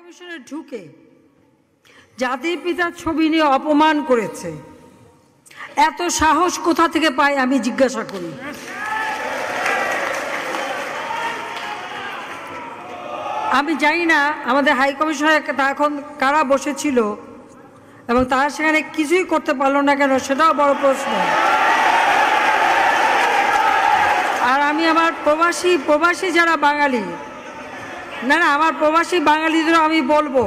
কমিশনে ঢুকে জাতির পিতার ছবি নিয়ে অপমান করেছে। এত সাহস কোথা থেকে পায় আমি জিজ্ঞাসা করি। আমি জানি না আমাদের হাই কমিশনার এখন কারা বসেছিল এবং তারা সেখানে কিছুই করতে পারলো না কেন, সেটাও বড় প্রশ্ন। আর আমি আমার প্রবাসী যারা বাঙালি, না আমার প্রবাসী বাঙালিদেরও আমি বলবো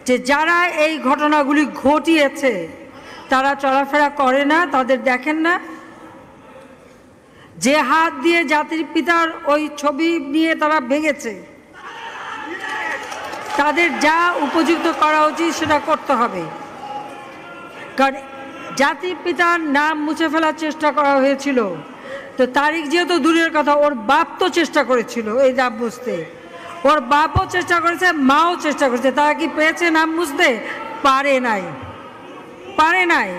যে যারা এই ঘটনাগুলি ঘটিয়েছে তারা চলাফেরা করে না, তাদের দেখেন না। যে হাত দিয়ে জাতির পিতার ওই ছবি নিয়ে তারা ভেঙেছে, তাদের যা উপযুক্ত করা উচিত সেটা করতে হবে। কারণ জাতির পিতার নাম মুছে ফেলার চেষ্টা করা হয়েছিল, তো তারিখ যেহেতু দূরের কথা, ওর বাপ তো চেষ্টা করেছিল এই নাম মুছতে, ওর বাপও চেষ্টা করেছে, মাও চেষ্টা করেছে। তারা কি পেয়েছে নাম মুছতে? পারে নাই।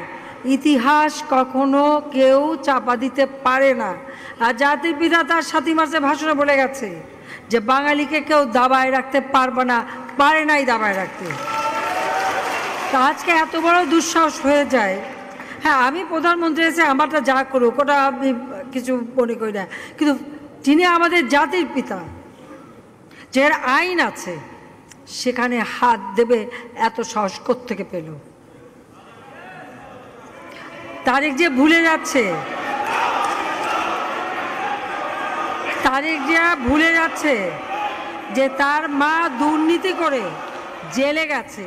ইতিহাস কখনো কেউ চাপা দিতে পারে না। আর জাতির পিতা তার 7 মার্চে ভাষণে বলে গেছে যে বাঙালিকে কেউ দাবায় রাখতে পারবে না, পারে নাই দাবায় রাখতে। তা আজকে এত বড় দুঃসাহস হয়ে যায়। হ্যাঁ, আমি প্রধানমন্ত্রী এসে আমারটা যা করুক ওটা আমি কিছু মনে করি না, কিন্তু তিনি আমাদের জাতির পিতা, যে আইন আছে সেখানে হাত দেবে এত সাহস কোত্থেকে পেল? তারেক যে ভুলে যাচ্ছে যে তার মা দুর্নীতি করে জেলে গেছে।